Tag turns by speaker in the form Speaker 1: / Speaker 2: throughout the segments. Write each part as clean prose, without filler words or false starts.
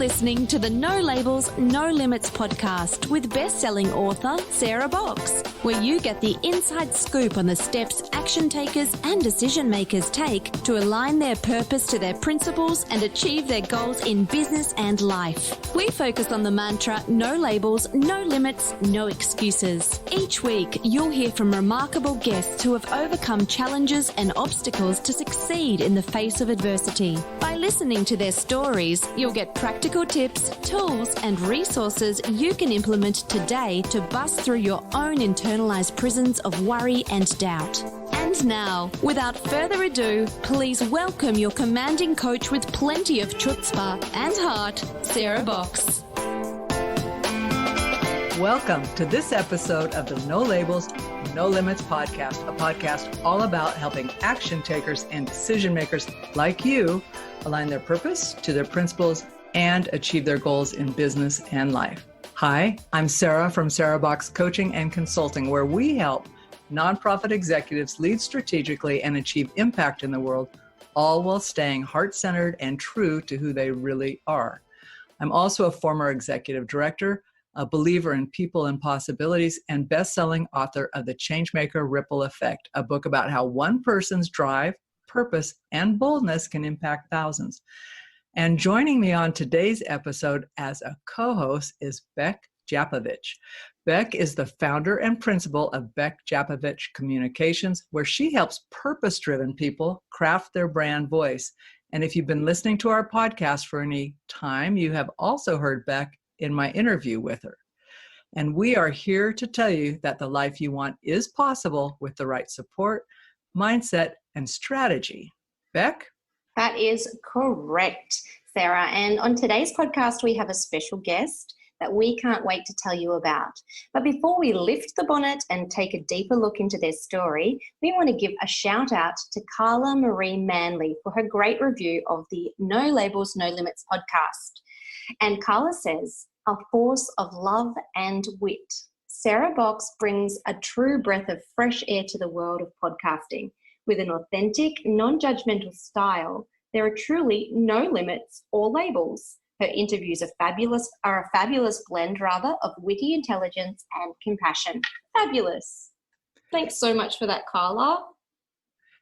Speaker 1: listening to the No Labels, No Limits podcast with best-selling author Sarah Box, where you get the inside scoop on the steps action takers and decision makers take to align their purpose to their principles and achieve their goals in business and life. We focus on the mantra, no labels, no limits, no excuses. Each week, you'll hear from remarkable guests who have overcome challenges and obstacles to succeed in the face of adversity. By listening to their stories, you'll get practical tips, tools, and resources you can implement today to bust through your own internalized prisons of worry and doubt. And now, without further ado, please welcome your commanding coach with plenty of chutzpah and heart, Sarah Box.
Speaker 2: Welcome to this episode of the No Labels, No Limits podcast, a podcast all about helping action takers and decision makers like you align their purpose to their principles and achieve their goals in business and life. Hi, I'm Sarah from Sarah Box Coaching and Consulting, where we help nonprofit executives lead strategically and achieve impact in the world, all while staying heart-centered and true to who they really are. I'm also a former executive director, a believer in people and possibilities, and best-selling author of The Changemaker Ripple Effect, a book about how one person's drive, purpose, and boldness can impact thousands. And joining me on today's episode as a co-host is Beck Japovich. Beck is the founder and principal of Beck Japovich Communications, where she helps purpose-driven people craft their brand voice. And if you've been listening to our podcast for any time, you have also heard Beck in my interview with her. And we are here to tell you that the life you want is possible with the right support, mindset, and strategy. Beck?
Speaker 3: That is correct, Sarah. And on today's podcast, we have a special guest that we can't wait to tell you about. But before we lift the bonnet and take a deeper look into their story, we want to give a shout out to Carla Marie Manley for her great review of the No Labels, No Limits podcast. And Carla says, a force of love and wit. Sarah Box brings a true breath of fresh air to the world of podcasting. With an authentic, non-judgmental style, there are truly no limits or labels. Her interviews are a fabulous blend of witty intelligence and compassion. Fabulous. Thanks so much for that, Carla.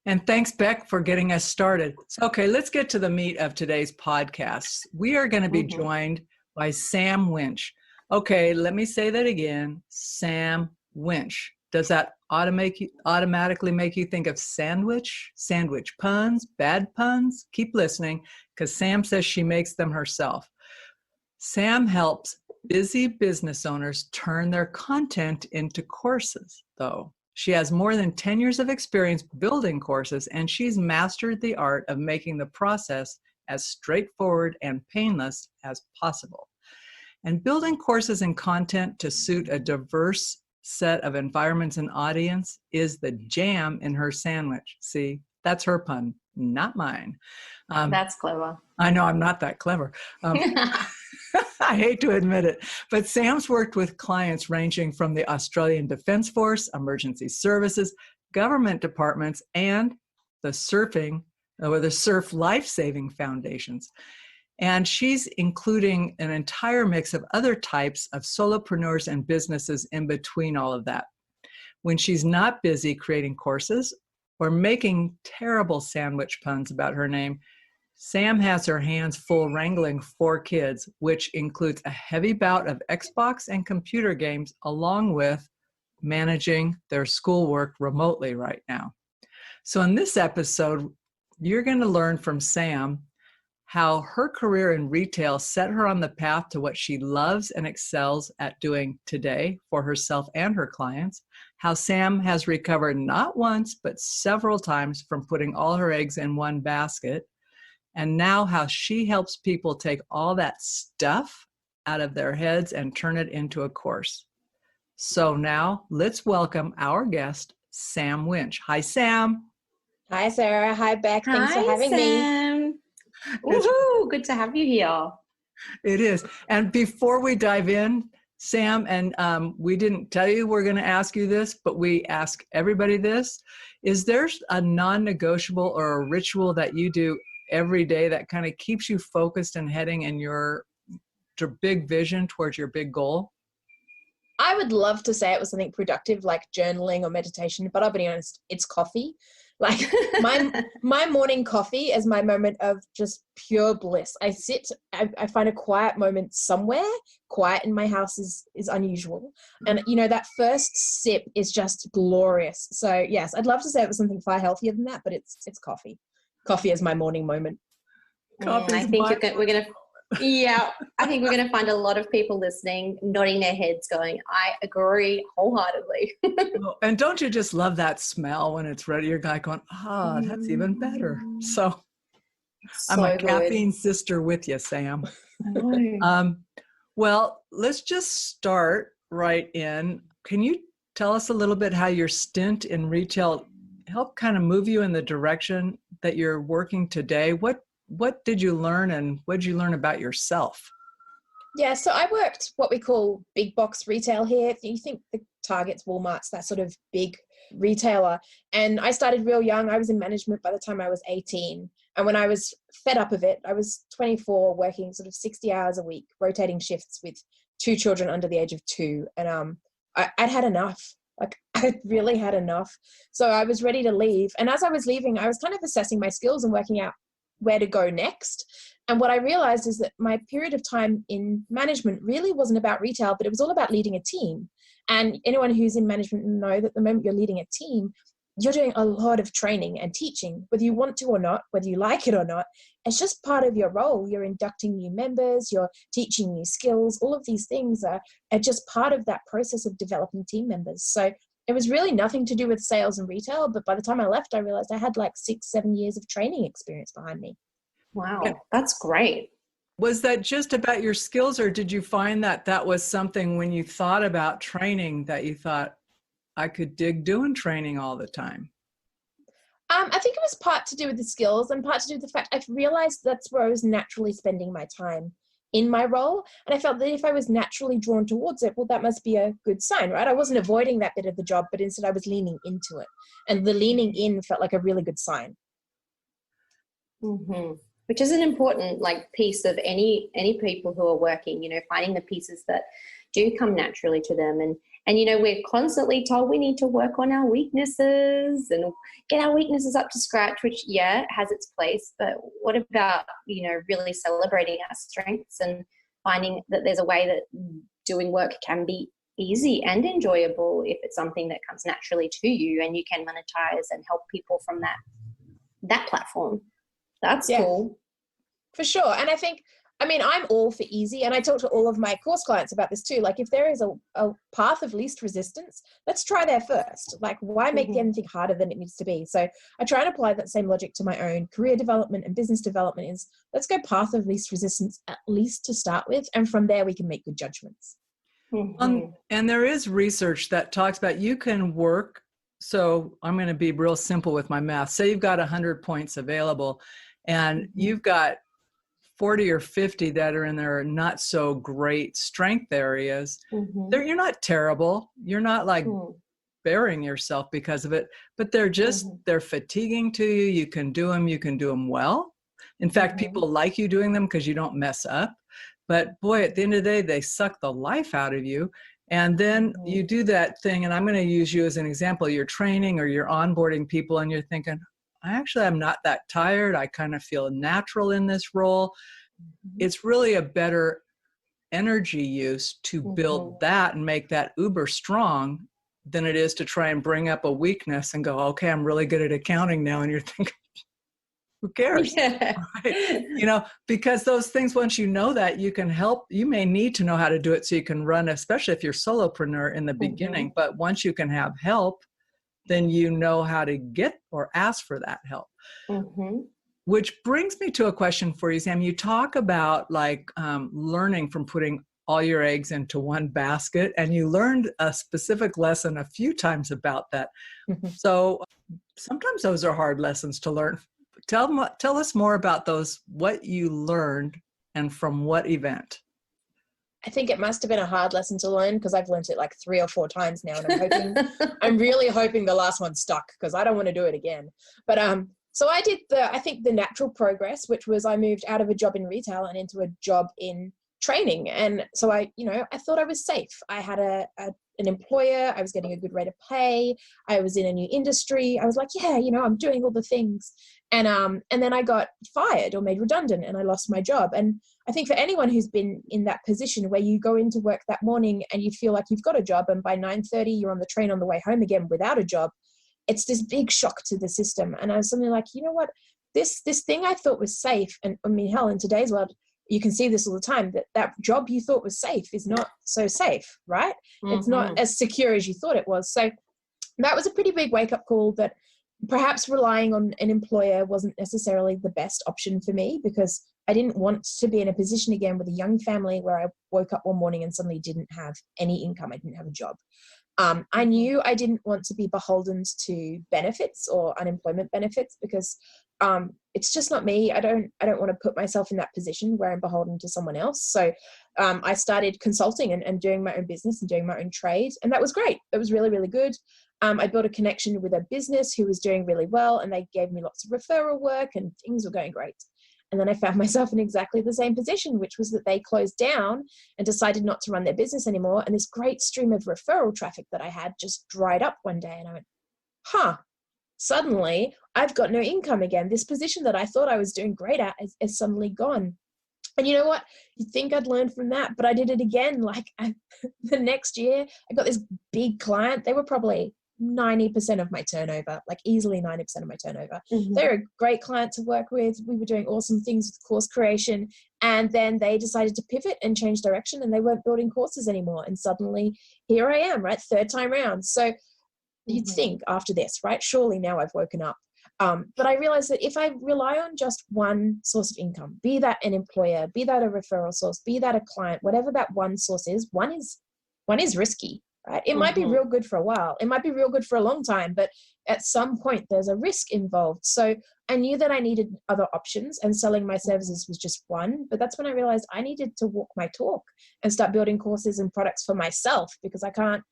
Speaker 2: And thanks, Beck, for getting us started. Okay, let's get to the meat of today's podcast. We are going to be joined by Sam Winch. Okay, let me say that again. Sam Winch. Does that automatically make you think of sandwich? Sandwich puns? Bad puns? Keep listening, because Sam says she makes them herself. Sam helps busy business owners turn their content into courses, though. She has more than 10 years of experience building courses, and she's mastered the art of making the process as straightforward and painless as possible. And building courses and content to suit a diverse set of environments and audience is the jam in her sandwich. See, that's her pun, not mine.
Speaker 3: That's clever.
Speaker 2: I know I'm not that clever. I hate to admit it, but Sam's worked with clients ranging from the Australian Defence Force, emergency services, government departments, and the Surf Life-Saving Foundations. And she's including an entire mix of other types of solopreneurs and businesses in between all of that. When she's not busy creating courses or making terrible sandwich puns about her name, Sam has her hands full wrangling 4 kids, which includes a heavy bout of Xbox and computer games, along with managing their schoolwork remotely right now. So in this episode, you're going to learn from Sam how her career in retail set her on the path to what she loves and excels at doing today for herself and her clients, how Sam has recovered not once, but several times from putting all her eggs in one basket, and now how she helps people take all that stuff out of their heads and turn it into a course. So now let's welcome our guest, Sam Winch. Hi, Sam.
Speaker 4: Hi, Sarah. Hi, Beck. Thanks for having me.
Speaker 3: Woohoo! Good to have you here.
Speaker 2: It is. And before we dive in, Sam, and we didn't tell you we're going to ask you this, but we ask everybody this. Is there a non-negotiable or a ritual that you do every day that kind of keeps you focused and heading in your big vision towards your big goal?
Speaker 4: I would love to say it was something productive like journaling or meditation, but I'll be honest, it's coffee. Like my morning coffee is my moment of just pure bliss. I find a quiet moment somewhere. Quiet in my house is unusual. And, that first sip is just glorious. So, yes, I'd love to say it was something far healthier than that, but it's coffee. Coffee is my morning moment.
Speaker 3: I think we're going to... Yeah, I think we're going to find a lot of people listening, nodding their heads going, I agree wholeheartedly.
Speaker 2: And don't you just love that smell when it's ready? Your guy going, that's even better. So I'm a caffeine sister with you, Sam. Well, let's just start right in. Can you tell us a little bit how your stint in retail helped kind of move you in the direction that you're working today? What did you learn, and what did you learn about yourself?
Speaker 4: Yeah, so I worked what we call big box retail here. You think the Targets, Walmarts, that sort of big retailer. And I started real young. I was in management by the time I was 18. And when I was fed up of it, I was 24, working sort of 60 hours a week, rotating shifts with 2 children under the age of 2. And I'd had enough. Like, I really had enough. So I was ready to leave. And as I was leaving, I was kind of assessing my skills and working out where to go next. And what I realized is that my period of time in management really wasn't about retail, but it was all about leading a team. And anyone who's in management know that the moment you're leading a team, you're doing a lot of training and teaching, whether you want to or not, whether you like it or not. It's just part of your role. You're inducting new members, you're teaching new skills. All of these things are just part of that process of developing team members. So it was really nothing to do with sales and retail, but by the time I left, I realized I had like 6-7 years of training experience behind me.
Speaker 3: Wow, that's great.
Speaker 2: Was that just about your skills, or did you find that was something when you thought about training that you thought, I could dig doing training all the time?
Speaker 4: I think it was part to do with the skills and part to do with the fact I've realized that's where I was naturally spending my time in my role. And I felt that if I was naturally drawn towards it, well, that must be a good sign, right? I wasn't avoiding that bit of the job, but instead I was leaning into it. And the leaning in felt like a really good sign.
Speaker 3: Mm-hmm. Which is an important piece of any people who are working, finding the pieces that do come naturally to them. And we're constantly told we need to work on our weaknesses and get our weaknesses up to scratch, which, has its place. But what about, really celebrating our strengths and finding that there's a way that doing work can be easy and enjoyable if it's something that comes naturally to you and you can monetize and help people from that platform. That's cool.
Speaker 4: For sure. And I think, I'm all for easy. And I talk to all of my course clients about this too. Like, if there is a path of least resistance, let's try there first. Like, why make anything harder than it needs to be? So I try and apply that same logic to my own career development and business development. Is let's go path of least resistance, at least to start with. And from there, we can make good judgments.
Speaker 2: And there is research that talks about you can work. So I'm going to be real simple with my math. Say you've got 100 points available and you've got 40 or 50 that are in their not so great strength areas. You're not terrible. You're not burying yourself because of it, but they're fatiguing to you. You can do them well. In fact, people like you doing them because you don't mess up. But boy, at the end of the day, they suck the life out of you. And then you do that thing, and I'm going to use you as an example. You're training or you're onboarding people and you're thinking, I'm not that tired. I kind of feel natural in this role. It's really a better energy use to build that and make that uber strong than it is to try and bring up a weakness and go, okay, I'm really good at accounting now. And you're thinking, who cares? Right? Because those things, once you know that, you can help. You may need to know how to do it so you can run, especially if you're solopreneur in the beginning. But once you can have help, then you know how to get or ask for that help. Which brings me to a question for you, Sam. You talk about learning from putting all your eggs into one basket, and you learned a specific lesson a few times about that. So sometimes those are hard lessons to learn. Tell us more about those, what you learned and from what event.
Speaker 4: I think it must have been a hard lesson to learn because I've learned it 3 or 4 times now, and I'm really hoping the last one stuck because I don't want to do it again. But so I did the natural progress, which was I moved out of a job in retail and into a job in training. And so I thought I was safe. I had an employer. I was getting a good rate of pay. I was in a new industry. I was like, yeah, I'm doing all the things. And then I got fired or made redundant and I lost my job. And I think for anyone who's been in that position where you go into work that morning and you feel like you've got a job and by 9:30 you're on the train on the way home again without a job, it's this big shock to the system. And I was suddenly like, you know what, this thing I thought was safe, and I mean, hell, in today's world, you can see this all the time, that job you thought was safe is not so safe, right? Mm-hmm. It's not as secure as you thought it was. So that was a pretty big wake-up call that perhaps relying on an employer wasn't necessarily the best option for me, because I didn't want to be in a position again with a young family where I woke up one morning and suddenly didn't have any income. I didn't have a job. I knew I didn't want to be beholden to benefits or unemployment benefits, because it's just not me. I don't want to put myself in that position where I'm beholden to someone else. So I started consulting and doing my own business and doing my own trade. And that was great. It was really, really good. I built a connection with a business who was doing really well, and they gave me lots of referral work and things were going great. And then I found myself in exactly the same position, which was that they closed down and decided not to run their business anymore. And this great stream of referral traffic that I had just dried up one day. And I went, suddenly I've got no income again. This position that I thought I was doing great at is suddenly gone. And you know what? You'd think I'd learned from that, but I did it again. The next year, I got this big client. They were probably 90% of my turnover, like easily 90% of my turnover. Mm-hmm. They're a great client to work with. We were doing awesome things with course creation. And then they decided to pivot and change direction, and they weren't building courses anymore. And suddenly here I am, right? Third time round. So you'd think after this, right? Surely now I've woken up. But I realized that if I rely on just one source of income, be that an employer, be that a referral source, be that a client, whatever that one source is, one is risky. Right? It might be real good for a while. It might be real good for a long time, but at some point there's a risk involved. So I knew that I needed other options, and selling my services was just one. But that's when I realized I needed to walk my talk and start building courses and products for myself, because I can't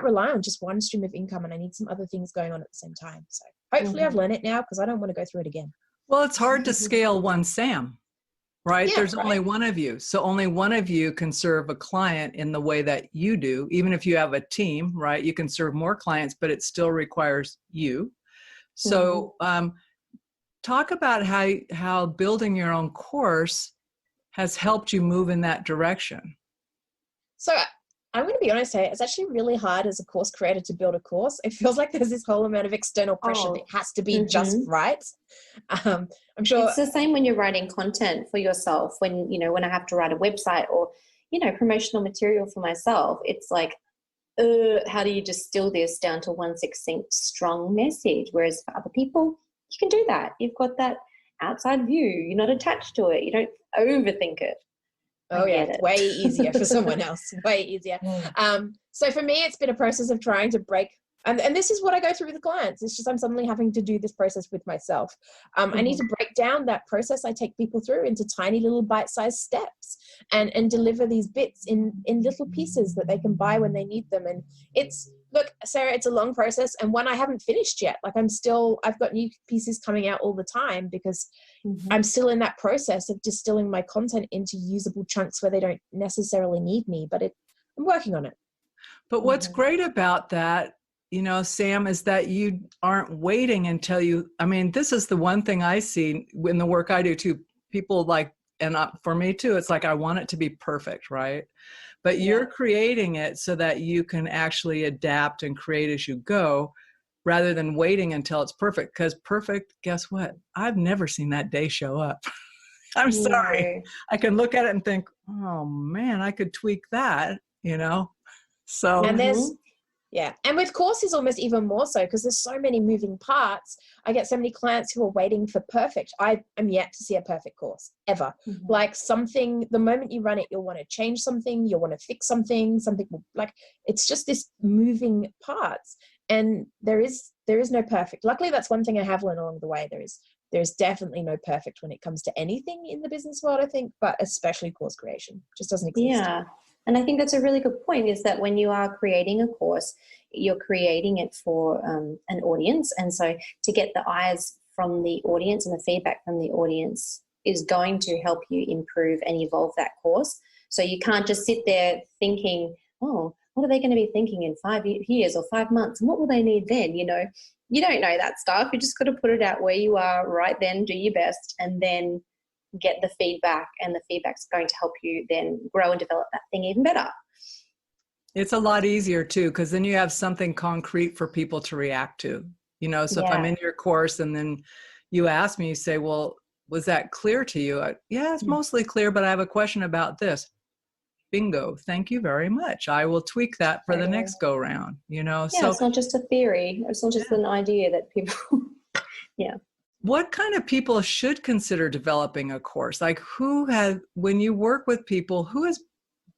Speaker 4: rely on just one stream of income, and I need some other things going on at the same time. So hopefully I've learned it now, because I don't want to go through it again.
Speaker 2: Well, it's hard to scale one Sam. Right? Yeah, there's only one of you. So only one of you can serve a client in the way that you do. Even if you have a team, right? You can serve more clients, but it still requires you. So talk about how building your own course has helped you move in that direction. So
Speaker 4: I'm going to be honest here, it's actually really hard as a course creator to build a course. It feels like there's this whole amount of external pressure that has to be just right. I'm sure
Speaker 3: it's the same when you're writing content for yourself. When I have to write a website or promotional material for myself, it's like, how do you distill this down to one succinct, strong message? Whereas for other people, you can do that. You've got that outside view. You're not attached to it. You don't overthink it.
Speaker 4: Oh yeah, it's way easier for someone else. Way easier. So for me, it's been a process of trying to break. And this is what I go through with the clients. It's just I'm suddenly having to do this process with myself. I need to break down that process I take people through into tiny little bite-sized steps and deliver these bits in little pieces that they can buy when they need them. And look, Sarah, it's a long process, and one I haven't finished yet. Like I've got new pieces coming out all the time, because I'm still in that process of distilling my content into usable chunks where they don't necessarily need me, but I'm working on it.
Speaker 2: But what's great about that, Sam, is that you aren't waiting until this is the one thing I see in the work I do too. People for me too, it's like, I want it to be perfect, right? But you're creating it so that you can actually adapt and create as you go, rather than waiting until it's perfect. Because perfect, guess what? I've never seen that day show up. I'm sorry. I can look at it and think, oh man, I could tweak that, So
Speaker 4: and and with courses almost even more so, because there's so many moving parts. I get so many clients who are waiting for perfect. I am yet to see a perfect course ever. Like something, the moment you run it, you'll want to change something, you'll want to fix something will, it's just this moving parts. And there is no perfect. Luckily, that's one thing I have learned along the way. There is definitely no perfect when it comes to anything in the business world, I think, but especially course creation. Just doesn't exist.
Speaker 3: Yeah. And I think that's a really good point, is that when you are creating a course, you're creating it for an audience. And so to get the eyes from the audience and the feedback from the audience is going to help you improve and evolve that course. So you can't just sit there thinking, oh, what are they going to be thinking in 5 years or 5 months? And what will they need then? You know, you don't know that stuff. You just got to put it out where you are right then, do your best, and then get the feedback. And the feedback's going to help you then grow and develop that thing even better.
Speaker 2: It's a lot easier too, because then you have something concrete for people to react to. You know, so if I'm in your course and then you ask me, you say, well, was that clear to you? Yeah, it's mostly clear, but I have a question about this. Bingo. Thank you very much. I will tweak that for the next go round, you know.
Speaker 3: Yeah,
Speaker 2: so
Speaker 3: it's not just a theory. It's not just an idea that people,
Speaker 2: What kind of people should consider developing a course? Like when you work with people, who has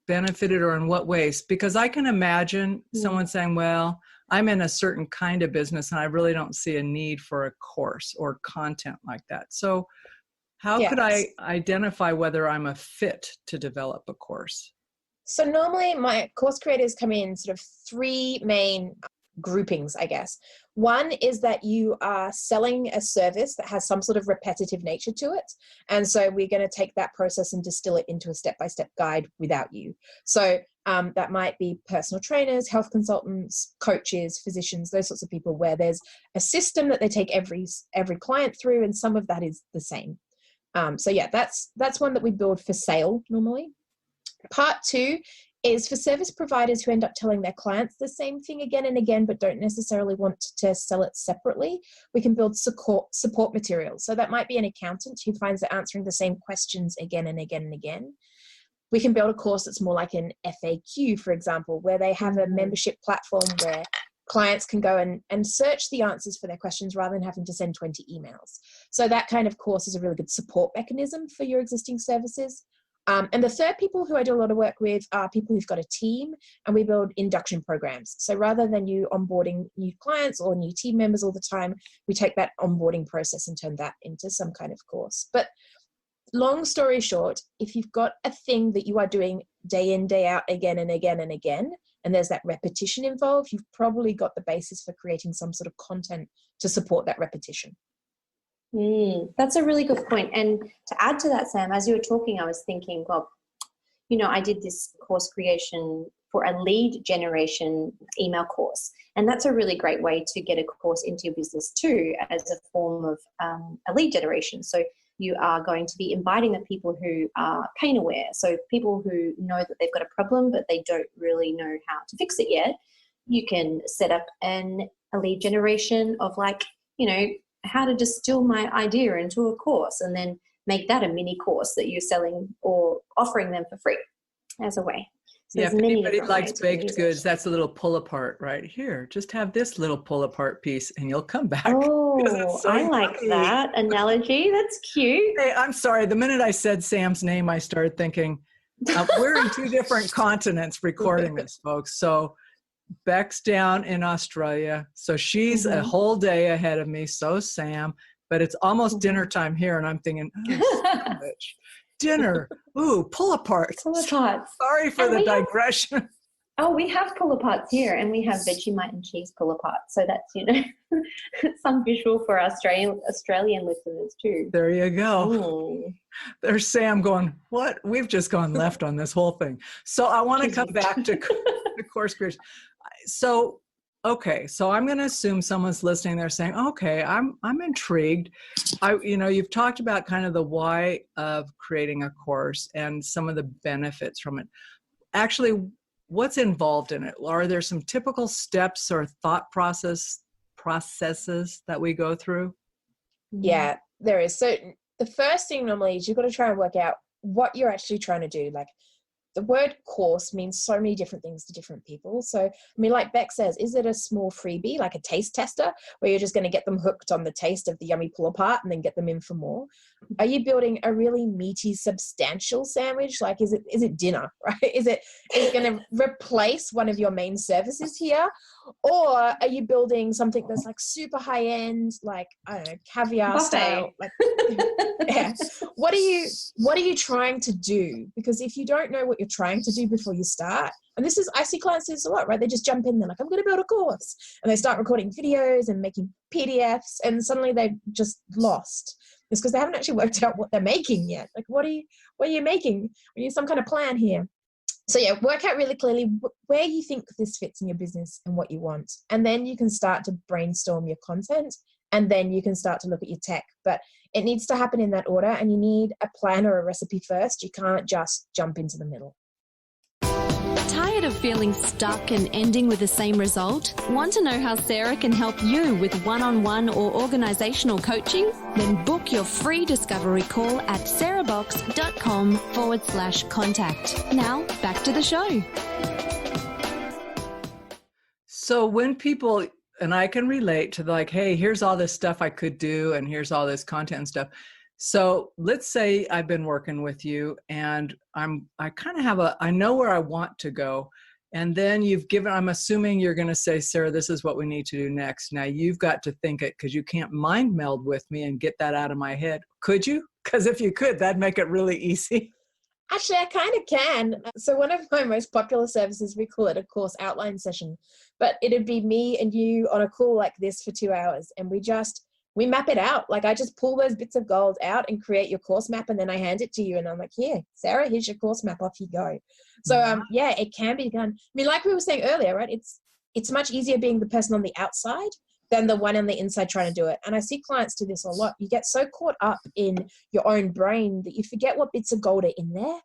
Speaker 2: benefited or in what ways? Because I can imagine someone saying, well, I'm in a certain kind of business and I really don't see a need for a course or content like that. So how could I identify whether I'm a fit to develop a course?
Speaker 4: So normally my course creators come in sort of 3 main groupings, I guess. One is that you are selling a service that has some sort of repetitive nature to it. And so we're going to take that process and distill it into a step-by-step guide without you. So that might be personal trainers, health consultants, coaches, physicians, those sorts of people, where there's a system that they take every client through, and some of that is the same. So yeah, that's one that we build for sale normally. Part 2 is for service providers who end up telling their clients the same thing again and again, but don't necessarily want to sell it separately. We can build support materials. So that might be an accountant who finds they're answering the same questions again and again and again. We can build a course that's more like an FAQ, for example, where they have a membership platform where clients can go and search the answers for their questions rather than having to send 20 emails. So that kind of course is a really good support mechanism for your existing services. And the third people who I do a lot of work with are people who've got a team, and we build induction programs. So rather than you onboarding new clients or new team members all the time, we take that onboarding process and turn that into some kind of course. But long story short, if you've got a thing that you are doing day in, day out, again and again and again, and there's that repetition involved, you've probably got the basis for creating some sort of content to support that repetition.
Speaker 3: That's a really good point. And to add to that, Sam, as you were talking, I was thinking, well, you know, I did this course creation for a lead generation email course. And that's a really great way to get a course into your business too, as a form of a lead generation. So you are going to be inviting the people who are pain aware. So people who know that they've got a problem, but they don't really know how to fix it yet. You can set up a lead generation of, like, you know, how to distill my idea into a course, and then make that a mini course that you're selling or offering them for free as a way. So
Speaker 2: if anybody likes baked goods, that's a little pull apart right here. Just have this little pull apart piece and you'll come back.
Speaker 3: Oh, so I like that analogy. That's cute.
Speaker 2: Hey, I'm sorry. The minute I said Sam's name, I started thinking, we're in 2 different continents recording this, folks. So Beck's down in Australia, so she's a whole day ahead of me. So Sam, but it's almost dinner time here, and I'm thinking, dinner. Ooh, pull apart.
Speaker 3: Pull aparts.
Speaker 2: Sorry for the digression.
Speaker 3: We have pull aparts here, and we have Vegemite and cheese pull aparts. So that's, you know, some visual for Australian listeners too.
Speaker 2: There you go.
Speaker 3: Ooh.
Speaker 2: There's Sam going, what? We've just gone left on this whole thing. So I want to come back to the course creation. So I'm going to assume someone's listening. They're saying, okay, I'm intrigued. You've talked about kind of the why of creating a course and some of the benefits from it. Actually, what's involved in it? Are there some typical steps or thought processes that we go through?
Speaker 4: Yeah, there is. So the first thing normally is you've got to try and work out what you're actually trying to do. Like, the word course means so many different things to different people. So, I mean, like Beck says, is it a small freebie, like a taste tester, where you're just going to get them hooked on the taste of the yummy pull apart and then get them in for more? Are you building a really meaty, substantial sandwich? Like, is it dinner, right? Is it going to replace one of your main services here? Or are you building something that's like super high end, like, I don't know, caviar style? Like, yeah. What are you trying to do? Because if you don't know what you're trying to do before you start, and I see clients do this a lot, right? They just jump in, they're like, I'm going to build a course. And they start recording videos and making PDFs, and suddenly they're just lost. It's because they haven't actually worked out what they're making yet. Like, what are you making? We need some kind of plan here. So yeah, work out really clearly where you think this fits in your business and what you want. And then you can start to brainstorm your content, and then you can start to look at your tech. But it needs to happen in that order, and you need a plan or a recipe first. You can't just jump into the middle.
Speaker 1: Tired of feeling stuck and ending with the same result? Want to know how Sarah can help you with one-on-one or organisational coaching? Then book your free discovery call at sarahbox.com/contact. Now, back to the show.
Speaker 2: So when people, and I can relate to like, hey, here's all this stuff I could do, and here's all this content and stuff. So let's say I've been working with you and I know where I want to go. And then I'm assuming you're going to say, Sarah, this is what we need to do next. Now you've got to think it, because you can't mind meld with me and get that out of my head. Could you? Because if you could, that'd make it really easy.
Speaker 4: Actually, I kind of can. So one of my most popular services, we call it a course outline session, but it'd be me and you on a call like this for 2 hours. And we map it out. Like, I just pull those bits of gold out and create your course map, and then I hand it to you and I'm like, here, Sarah, here's your course map, off you go. So yeah, it can be done. I mean, like we were saying earlier, right? It's much easier being the person on the outside than the one on the inside trying to do it. And I see clients do this a lot. You get so caught up in your own brain that you forget what bits of gold are in there.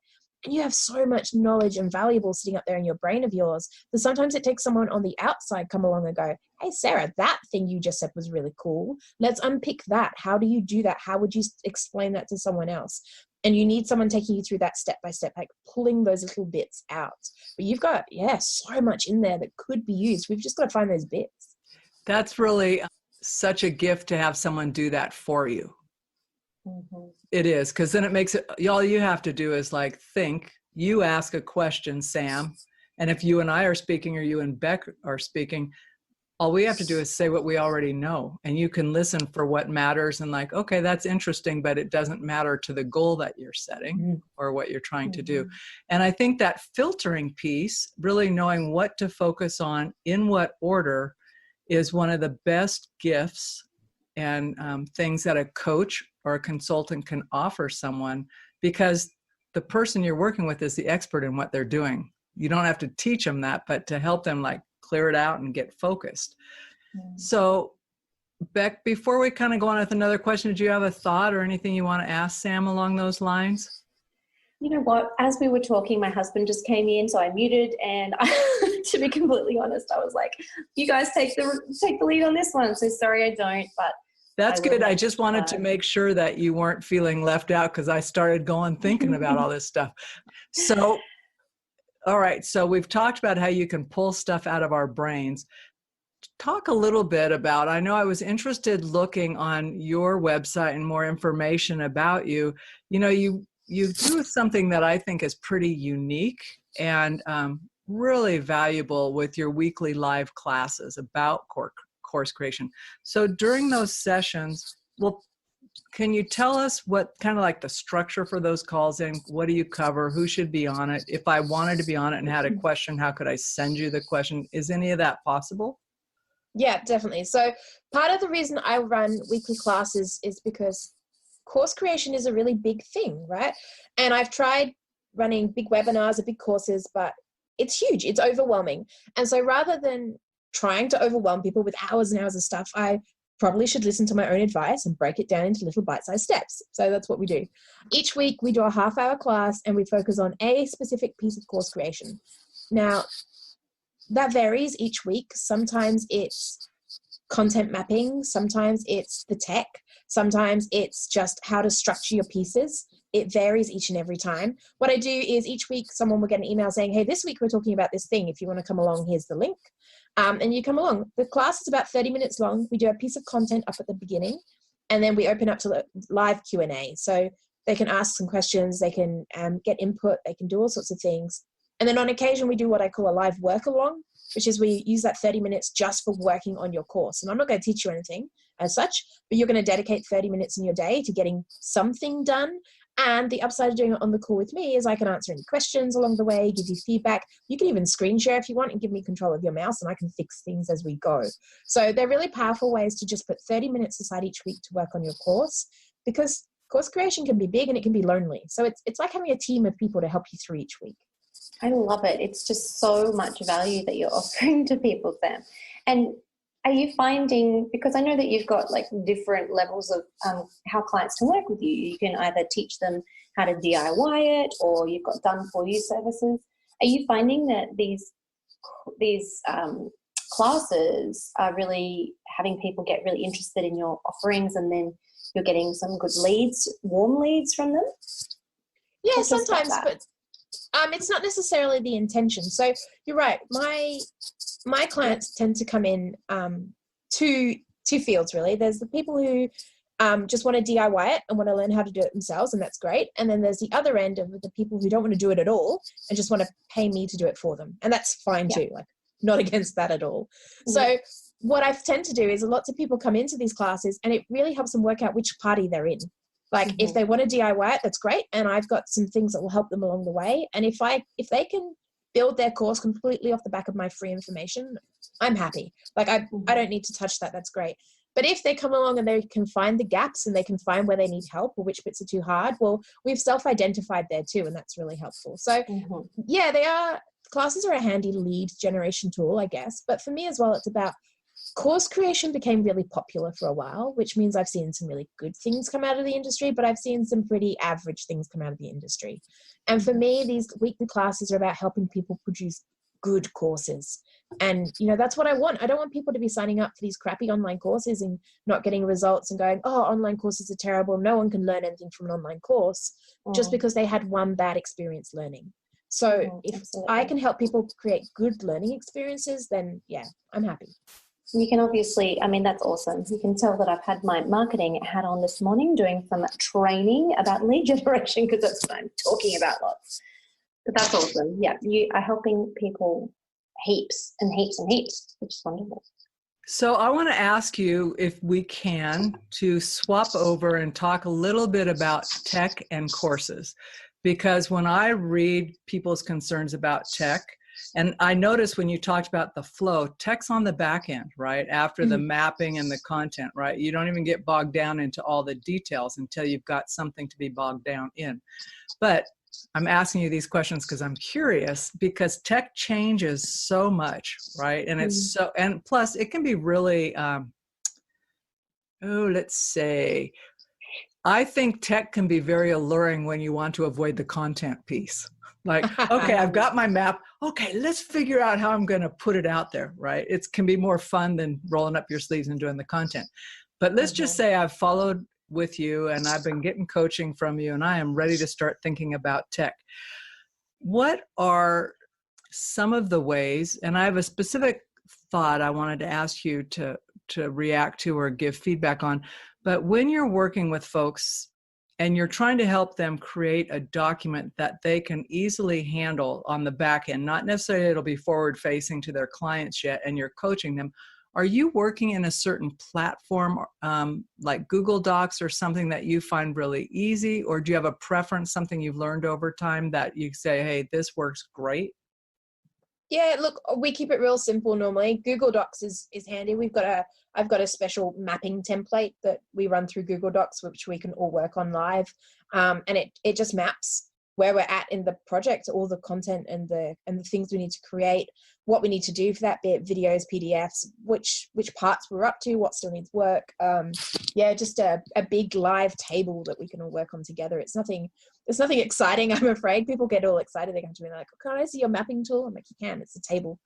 Speaker 4: And you have so much knowledge and valuable sitting up there in your brain of yours that sometimes it takes someone on the outside come along and go, hey, Sarah, that thing you just said was really cool. Let's unpick that. How do you do that? How would you explain that to someone else? And you need someone taking you through that step by step, like pulling those little bits out. But you've got, so much in there that could be used. We've just got to find those bits.
Speaker 2: That's really such a gift to have someone do that for you. Mm-hmm. It is, because then it makes it, all you have to do is like think, you ask a question, Sam, and if you and I are speaking or you and Beck are speaking, all we have to do is say what we already know, and you can listen for what matters and like, okay, that's interesting, but it doesn't matter to the goal that you're setting or what you're trying to do. And I think that filtering piece, really knowing what to focus on in what order, is one of the best gifts and things that a coach or a consultant can offer someone, because the person you're working with is the expert in what they're doing. You don't have to teach them that, but to help them like clear it out and get focused. So Beck, before we kind of go on with another question, did you have a thought or anything you want to ask Sam along those lines?
Speaker 3: You know what, as we were talking, my husband just came in, so I muted, and to be completely honest, I was like, you guys take the lead on this one. So sorry I don't, but
Speaker 2: that's good. I just wanted to make sure that you weren't feeling left out, because I started thinking about all this stuff. So, all right. So we've talked about how you can pull stuff out of our brains. Talk a little bit about, I know I was interested looking on your website and more information about you. You know, you do something that I think is pretty unique and really valuable with your weekly live classes about course creation. So during those sessions, can you tell us what kind of like the structure for those calls and what do you cover? Who should be on it? If I wanted to be on it and had a question, how could I send you the question? Is any of that possible?
Speaker 4: Yeah, definitely. So part of the reason I run weekly classes is because course creation is a really big thing, right? And I've tried running big webinars or big courses, but it's huge. It's overwhelming. And so rather than trying to overwhelm people with hours and hours of stuff, I probably should listen to my own advice and break it down into little bite-sized steps. So that's what we do. Each week we do a half-hour class and we focus on a specific piece of course creation. Now, that varies each week. Sometimes it's content mapping, sometimes it's the tech, sometimes it's just how to structure your pieces. It varies each and every time. What I do is each week someone will get an email saying, hey, this week we're talking about this thing. If you want to come along, here's the link. And you come along. The class is about 30 minutes long. We do a piece of content up at the beginning, and then we open up to live Q&A. So they can ask some questions, they can get input, they can do all sorts of things. And then on occasion, we do what I call a live work along, which is we use that 30 minutes just for working on your course. And I'm not going to teach you anything as such, but you're going to dedicate 30 minutes in your day to getting something done. And the upside of doing it on the call with me is I can answer any questions along the way, give you feedback. You can even screen share if you want and give me control of your mouse, and I can fix things as we go. So they're really powerful ways to just put 30 minutes aside each week to work on your course. because course creation can be big and it can be lonely. So it's like having a team of people to help you through each week.
Speaker 3: I love it. It's just so much value that you're offering to people, Sam. And are you finding, because I know that you've got like different levels of how clients can work with you. You can either teach them how to DIY it, or you've got done for you services. Are you finding that these classes are really having people get really interested in your offerings, and then you're getting some good leads, warm leads from them?
Speaker 4: Yeah, sometimes, but it's not necessarily the intention. So you're right. My clients tend to come in two fields, really. There's the people who just want to DIY it and want to learn how to do it themselves, and that's great. And then there's the other end of the people who don't want to do it at all and just want to pay me to do it for them. And that's fine too. Like, not against that at all. Mm-hmm. So what I tend to do is lots of people come into these classes and it really helps them work out which party they're in. Like, if they want to DIY it, that's great. And I've got some things that will help them along the way. And if they can build their course completely off the back of my free information, I'm happy. Like, I don't need to touch that. That's great. But if they come along and they can find the gaps and they can find where they need help or which bits are too hard, well, we've self-identified there too, and that's really helpful. So classes are a handy lead generation tool, I guess. But for me as well, it's about course creation became really popular for a while, which means I've seen some really good things come out of the industry, but I've seen some pretty average things come out of the industry. And for me, these weekly classes are about helping people produce good courses. And, that's what I want. I don't want people to be signing up for these crappy online courses and not getting results and going, oh, online courses are terrible. No one can learn anything from an online course just because they had one bad experience learning. So if I can help people create good learning experiences, then I'm happy.
Speaker 3: You can obviously, that's awesome. You can tell that I've had my marketing hat on this morning doing some training about lead generation, because that's what I'm talking about lots. But that's awesome. Yeah, you are helping people heaps and heaps and heaps, which is wonderful.
Speaker 2: So I want to ask you, if we can, to swap over and talk a little bit about tech and courses. Because when I read people's concerns about tech, and I noticed when you talked about the flow, tech's on the back end, right? After the mapping and the content, right? You don't even get bogged down into all the details until you've got something to be bogged down in. But I'm asking you these questions because I'm curious, because tech changes so much, right? And it's so, and plus it can be really, let's say, I think tech can be very alluring when you want to avoid the content piece. Like, okay, I've got my map. Okay, let's figure out how I'm going to put it out there, right? It can be more fun than rolling up your sleeves and doing the content. But let's just say I've followed with you and I've been getting coaching from you and I am ready to start thinking about tech. What are some of the ways, and I have a specific thought I wanted to ask you to react to or give feedback on, but when you're working with folks and you're trying to help them create a document that they can easily handle on the back end, not necessarily it'll be forward facing to their clients yet, and you're coaching them, are you working in a certain platform like Google Docs or something that you find really easy? Or do you have a preference, something you've learned over time that you say, hey, this works great?
Speaker 4: Yeah, look, we keep it real simple normally. Google Docs is handy. I've got a special mapping template that we run through Google Docs, which we can all work on live. And it just maps where we're at in the project, all the content and the things we need to create, what we need to do for that bit, videos, PDFs, which parts we're up to, what still needs work. Just a big live table that we can all work on together. It's nothing exciting, I'm afraid. People get all excited. They come to me like, can I see your mapping tool? I'm like, you can. It's a table.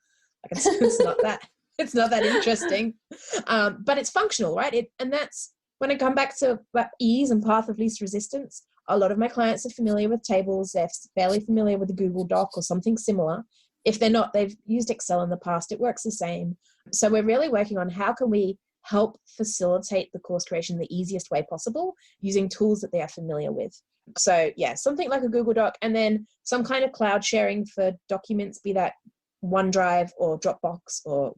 Speaker 4: Like, it's not that. It's not that interesting, but it's functional, right? And that's when I come back to ease and path of least resistance. A lot of my clients are familiar with tables. They're fairly familiar with a Google Doc or something similar. If they're not, they've used Excel in the past. It works the same. So we're really working on how can we help facilitate the course creation the easiest way possible using tools that they are familiar with. So something like a Google Doc, and then some kind of cloud sharing for documents, be that OneDrive or Dropbox or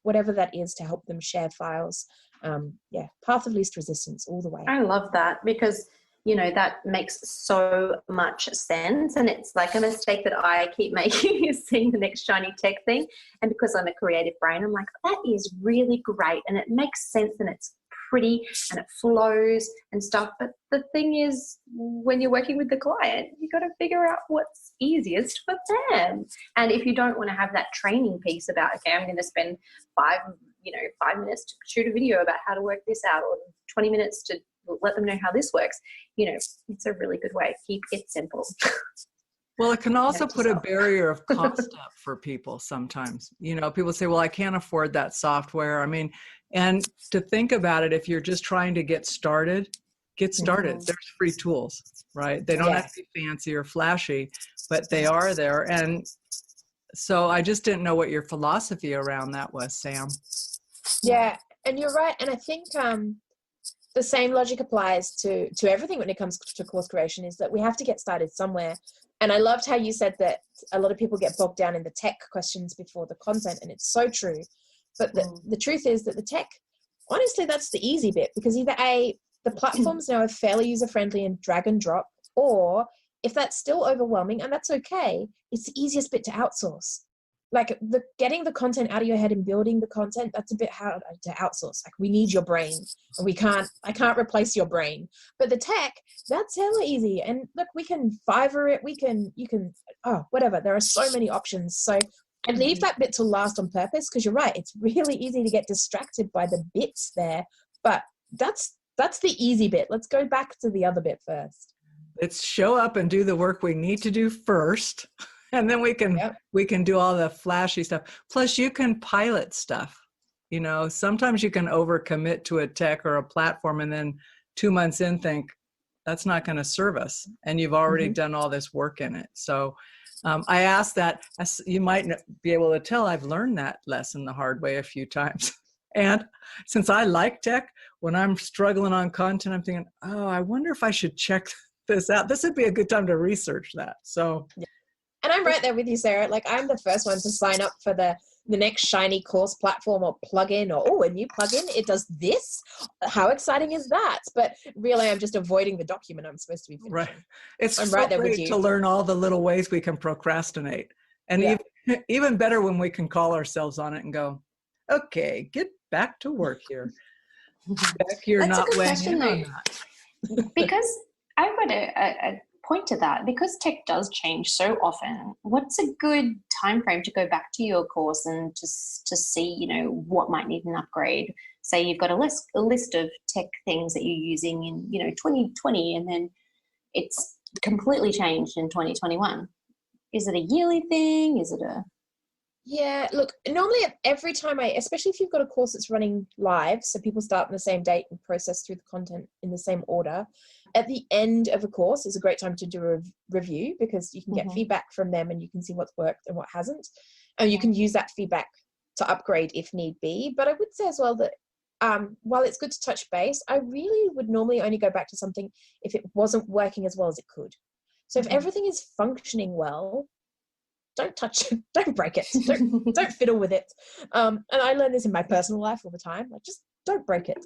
Speaker 4: whatever that is, to help them share files. Path of least resistance all the way.
Speaker 3: I love that, because that makes so much sense. And it's like a mistake that I keep making is seeing the next shiny tech thing. And because I'm a creative brain, I'm like, that is really great. And it makes sense and it's pretty and it flows and stuff. But the thing is, when you're working with the client, you got to figure out what's easiest for them. And if you don't want to have that training piece about, okay, I'm going to spend 5 minutes to shoot a video about how to work this out, or 20 minutes to let them know how this works, it's a really good way. Keep it simple.
Speaker 2: Well, it can also put a barrier of cost up for people sometimes. People say, well, I can't afford that software. I mean, and to think about it, if you're just trying to get started.
Speaker 3: Mm-hmm.
Speaker 2: There's free tools, right? They don't have to be fancy or flashy, but they are there. And so I just didn't know what your philosophy around that was, Sam.
Speaker 4: Yeah, and you're right. And I think the same logic applies to everything when it comes to course creation, is that we have to get started somewhere. And I loved how you said that a lot of people get bogged down in the tech questions before the content, and it's so true. But the truth is that the tech, honestly, that's the easy bit, because either A, the platforms now are fairly user-friendly and drag and drop, or if that's still overwhelming, and that's okay, it's the easiest bit to outsource. Like getting the content out of your head and building the content, that's a bit hard to outsource. Like, we need your brain, and I can't replace your brain. But the tech, that's hella easy. And look, we can Fiverr it, whatever. There are so many options. So I leave that bit to last on purpose, because you're right, it's really easy to get distracted by the bits there. But that's the easy bit. Let's go back to the other bit first.
Speaker 2: Let's show up and do the work we need to do first. And then we can do all the flashy stuff. Plus, you can pilot stuff. Sometimes you can overcommit to a tech or a platform, and then 2 months in think, that's not going to serve us. And you've already done all this work in it. So I asked that. As you might be able to tell, I've learned that lesson the hard way a few times. And since I like tech, when I'm struggling on content, I'm thinking, oh, I wonder if I should check this out. This would be a good time to research that. So.
Speaker 4: Yeah. And I'm right there with you, Sarah. Like, I'm the first one to sign up for the next shiny course platform or plugin, or, a new plugin. It does this. How exciting is that? But really, I'm just avoiding the document I'm supposed to be finishing.
Speaker 2: Right. It's
Speaker 4: I'm
Speaker 2: so
Speaker 4: right there with
Speaker 2: great
Speaker 4: you
Speaker 2: to learn all the little ways we can procrastinate. And even better when we can call ourselves on it and go, okay, get back to work here. Beck, you're
Speaker 3: That's
Speaker 2: not
Speaker 3: a good
Speaker 2: weighing
Speaker 3: question,
Speaker 2: in on
Speaker 3: though.
Speaker 2: that.
Speaker 3: Because I've got a point to that, because tech does change so often. What's a good time frame to go back to your course and to see, what might need an upgrade? Say you've got a list of tech things that you're using in, 2020, and then it's completely changed in 2021. Is it a yearly thing? Is it a...
Speaker 4: Yeah, look, normally every time especially if you've got a course that's running live, so people start on the same date and process through the content in the same order, at the end of a course is a great time to do a review, because you can get feedback from them and you can see what's worked and what hasn't. And you can use that feedback to upgrade if need be. But I would say as well that while it's good to touch base, I really would normally only go back to something if it wasn't working as well as it could. So if everything is functioning well, don't touch it, don't break it, don't fiddle with it. And I learn this in my personal life all the time. Like, just don't break it.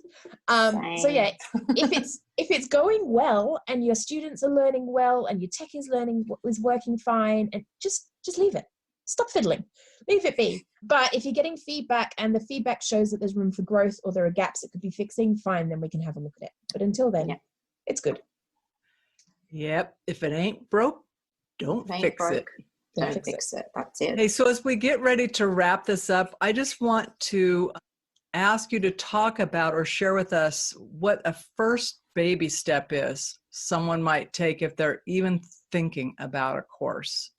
Speaker 4: So yeah, if it's going well and your students are learning well and your tech is working fine, and just leave it. Stop fiddling. Leave it be. But if you're getting feedback and the feedback shows that there's room for growth or there are gaps it could be fixing, fine, then we can have a look at it. But until then, it's good.
Speaker 2: Yep. If it ain't broke, don't fix it.
Speaker 3: Don't fix it. That's it.
Speaker 2: Hey, so as we get ready to wrap this up, I just want to ask you to talk about or share with us what a first baby step is someone might take if they're even thinking about a course.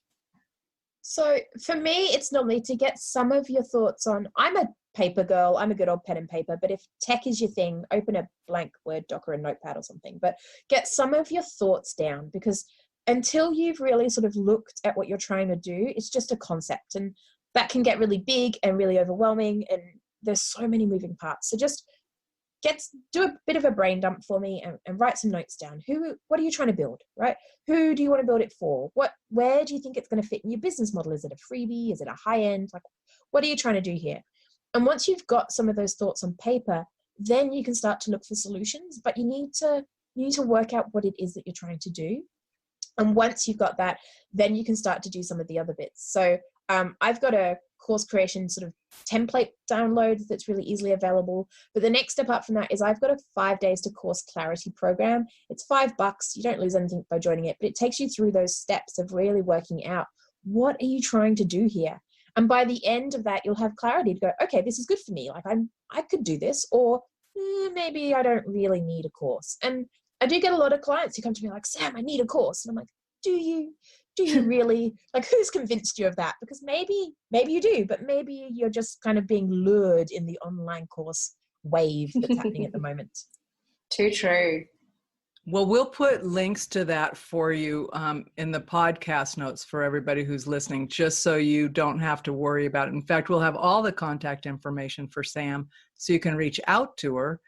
Speaker 4: So for me, it's normally to get some of your thoughts on, I'm a paper girl, I'm a good old pen and paper, but if tech is your thing, open a blank Word doc or a notepad or something, but get some of your thoughts down, because until you've really sort of looked at what you're trying to do, it's just a concept, and that can get really big and really overwhelming, and there's so many moving parts. So just do a bit of a brain dump for me and write some notes down. What are you trying to build, right? Who do you want to build it for? Where do you think it's going to fit in your business model? Is it a freebie? Is it a high end? Like, what are you trying to do here? And once you've got some of those thoughts on paper, then you can start to look for solutions, but you need to work out what it is that you're trying to do. And once you've got that, then you can start to do some of the other bits. So I've got a course creation sort of template download that's really easily available. But the next step up from that is I've got a 5 days to course clarity program. It's $5. You don't lose anything by joining it, but it takes you through those steps of really working out, what are you trying to do here? And by the end of that, you'll have clarity to go, okay, this is good for me. Like I could do this, or maybe I don't really need a course. And I do get a lot of clients who come to me like, Sam, I need a course. And I'm like, do you really? Like, who's convinced you of that? Because maybe you do, but maybe you're just kind of being lured in the online course wave that's happening at the moment.
Speaker 3: Too true.
Speaker 2: Well, we'll put links to that for you in the podcast notes for everybody who's listening, just so you don't have to worry about it. In fact, we'll have all the contact information for Sam so you can reach out to her.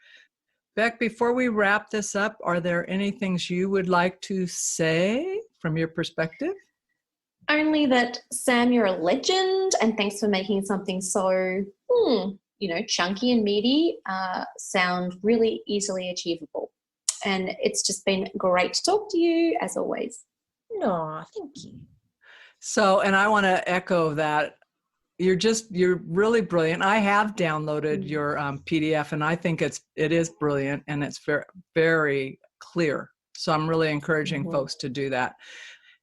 Speaker 2: Beck, before we wrap this up, are there any things you would like to say from your perspective?
Speaker 3: Only that, Sam, you're a legend, and thanks for making something so, chunky and meaty sound really easily achievable. And it's just been great to talk to you, as always.
Speaker 4: No, thank you.
Speaker 2: So, and I want to echo that. You're really brilliant. I have downloaded your PDF, and I think it is brilliant, and it's very, very clear. So I'm really encouraging folks to do that.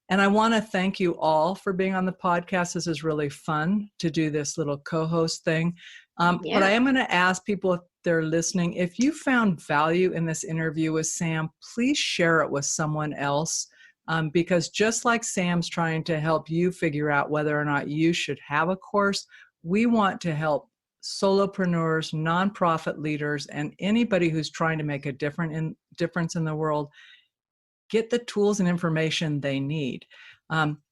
Speaker 2: And I want to thank you all for being on the podcast. This is really fun to do this little co-host thing. But I am going to ask people, if they're listening, if you found value in this interview with Sam, please share it with someone else. Because just like Sam's trying to help you figure out whether or not you should have a course, we want to help solopreneurs, nonprofit leaders, and anybody who's trying to make a difference in the world get the tools and information they need.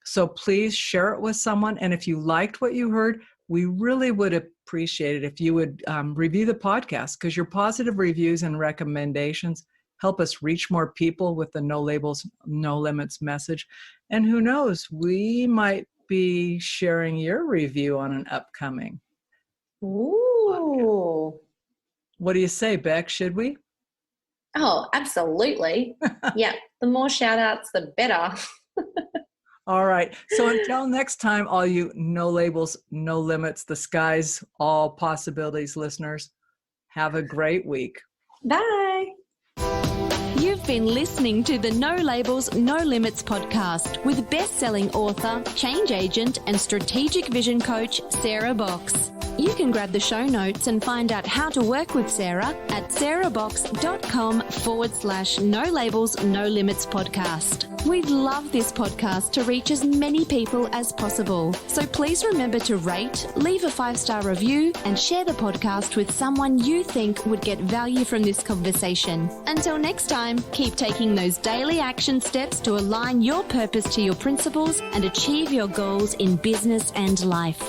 Speaker 2: So please share it with someone. And if you liked what you heard, we really would appreciate it if you would review the podcast, because your positive reviews and recommendations help us reach more people with the No Labels, No Limits message. And who knows, we might be sharing your review on an upcoming podcast. What do you say, Beck? Should we?
Speaker 3: Oh, absolutely. Yeah, the more shout outs, the better.
Speaker 2: All right. So until next time, all you No Labels, No Limits, the sky's all possibilities listeners, have a great week.
Speaker 3: Bye.
Speaker 1: You've been listening to the No Labels, No Limits podcast with best-selling author, change agent, and strategic vision coach, Sarah Box. You can grab the show notes and find out how to work with Sarah at sarahbox.com/No Labels, No Limits podcast. We'd love this podcast to reach as many people as possible. So please remember to rate, leave a 5-star review, and share the podcast with someone you think would get value from this conversation. Until next time, keep taking those daily action steps to align your purpose to your principles and achieve your goals in business and life.